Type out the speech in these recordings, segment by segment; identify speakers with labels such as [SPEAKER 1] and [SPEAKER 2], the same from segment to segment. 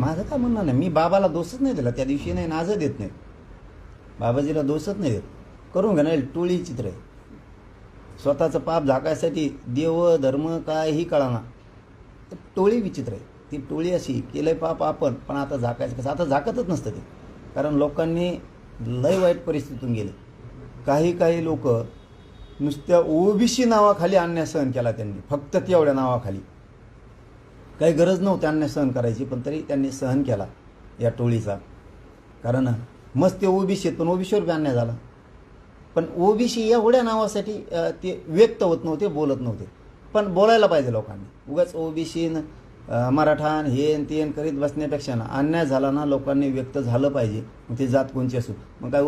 [SPEAKER 1] माझं काय म्हणणं नाही, मी बाबाला दोषच नाही दिला त्या दिवशी, नाही नाजं देत नाही, बाबाजीला दोषच नाही देत. करून घेणार टोळी चित्र आहे. स्वतःचं पाप झाकायसाठी देव धर्म काहीही कळाना, टोळी विचित्र आहे. ती टोळी अशी केलंय पाप आपण, पण आता झाकायचं कसं? आता झाकतच नसतं ते, कारण लोकांनी लय वाईट परिस्थितीतून गेले. काही लोक नुसत्या ओबीसी नावाखाली अन्याय सहन केला त्यांनी, फक्त तेवढ्या नावाखाली. काही गरज नव्हती अन्याय सहन करायची, पण तरी त्यांनी सहन केला या टोळीचा. कारण मस्त ते ओबीसी आहेत, पण ओबीसीवर बी अन्याय झाला. पण ओबीसी एवढ्या नावासाठी ते व्यक्त होत नव्हते, बोलत नव्हते. पण बोलायला पाहिजे लोकांनी. उगाच ओबीसी मराठा हे तेन करीत बसण्यापेक्षा ना, अन्याय झाला ना लोकांनी व्यक्त झालं पाहिजे. मग ते जात कोणची असो, मग काय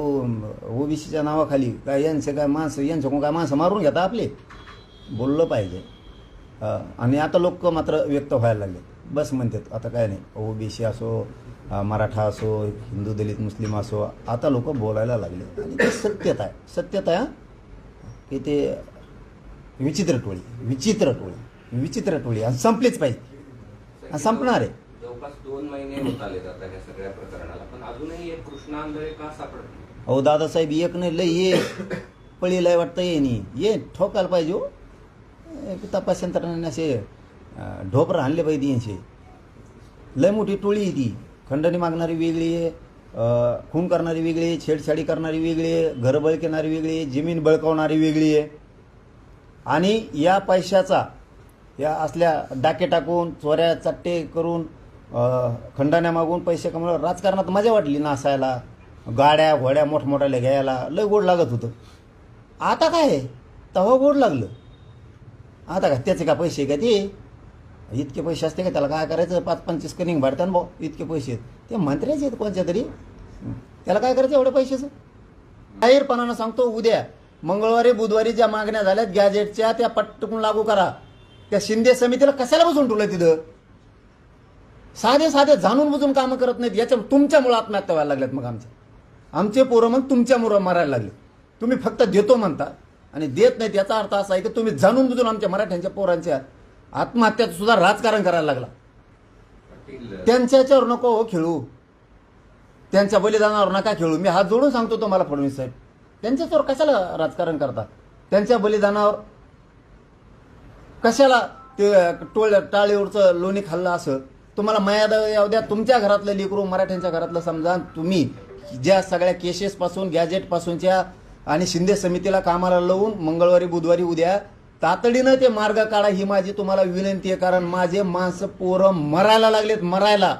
[SPEAKER 1] ओबीसीच्या नावाखाली काय यांचे काय माणसं, यांच्याकडून काय माणसं मारून घेता आपले, बोललं पाहिजे. आणि आता लोक मात्र व्यक्त व्हायला लागले. बस म्हणतात आता काय नाही, ओबीसी असो मराठा असो हिंदू दलित मुस्लिम असो, आता लोक बोलायला लागले. आणि ते सत्यता आहे की ते विचित्र टोळी आणि संपलीच पाहिजे, आणि संपणार आहे.
[SPEAKER 2] जवळपास 2 महिने होत आले जातात या सगळ्या प्रकरणाला, पण अजूनही एक कृष्णा आंधळे का सापडत नाही?
[SPEAKER 1] अहो दादासाहेब एक नाही लय ये पळी लय वाटतं ये ठोकायला पाहिजे हो. तपास यंत्रणाने असे ढोपर आणले पाहिजे यांचे. लय मोठी टोळी आहे ती. खंडणी मागणारी वेगळी आहे, खून करणारी वेगळी आहे, छेडछाडी करणारी वेगळी आहे, घर बळकणारी वेगळी आहे, जमीन बळकावणारी वेगळी आहे. आणि या पैशाचा या असल्या डाके टाकून चोऱ्या चट्टे करून खंडण्या मागून पैसे कमवलं. राजकारणात मजा वाटली नासायला, गाड्या घोड्या मोठमोठ्याला घ्यायला लय गोड लागत होतं. आता काय आहे, तेव्हा गोड लागलं. आता का त्याचे का पैसे का ते इतके पैसे असते का, त्याला काय करायचं? 5-25 कनिंग भरतात भाऊ, इतके पैसे आहेत. ते मंत्र्याचे आहेत कोणत्या तरी, त्याला काय करायचं एवढ्या पैशाचं? जाहीरपणानं सांगतो, उद्या मंगळवारी बुधवारी ज्या मागण्या झाल्यात गॅजेटच्या त्या पटकून लागू करा. त्या शिंदे समितीला कशाला बसून ठेवलं तिथं? साधे जाणून बुजून कामं करत नाहीत. याच्या तुमच्यामुळे आत्महत्या व्हायला लागल्यात. मग आमचे पोरं मग तुमच्यामुळं मरायला लागले. तुम्ही फक्त देतो म्हणता आणि देत नाहीत. याचा अर्थ असा आहे की तुम्ही जाणून बुजून आमच्या मराठ्यांच्या पोरांच्या आत्महत्यात सुद्धा राजकारण करायला लागला. त्यांच्यावर नको हो खेळू, त्यांच्या बलिदानावर नका खेळू. मी हात जोडून सांगतो तुम्हाला फडणवीस साहेब, त्यांच्यावर कशाला राजकारण करता? त्यांच्या बलिदानावर कशाला ते टाळीवरचं लोणी खाल्लं असं? तुम्हाला मर्यादा यावं द्या. तुमच्या घरातलं लेकरू मराठ्यांच्या घरातलं समजा. तुम्ही ज्या सगळ्या केसेसपासून गॅजेटपासूनच्या आणि शिंदे समितीला कामाला लावून मंगळवारी बुधवारी उद्या तातडीनं ते मार्ग काढा, ही माझी तुम्हाला विनंती आहे. कारण माझे माणसं पोरं मरायला लागलेत, मरायला.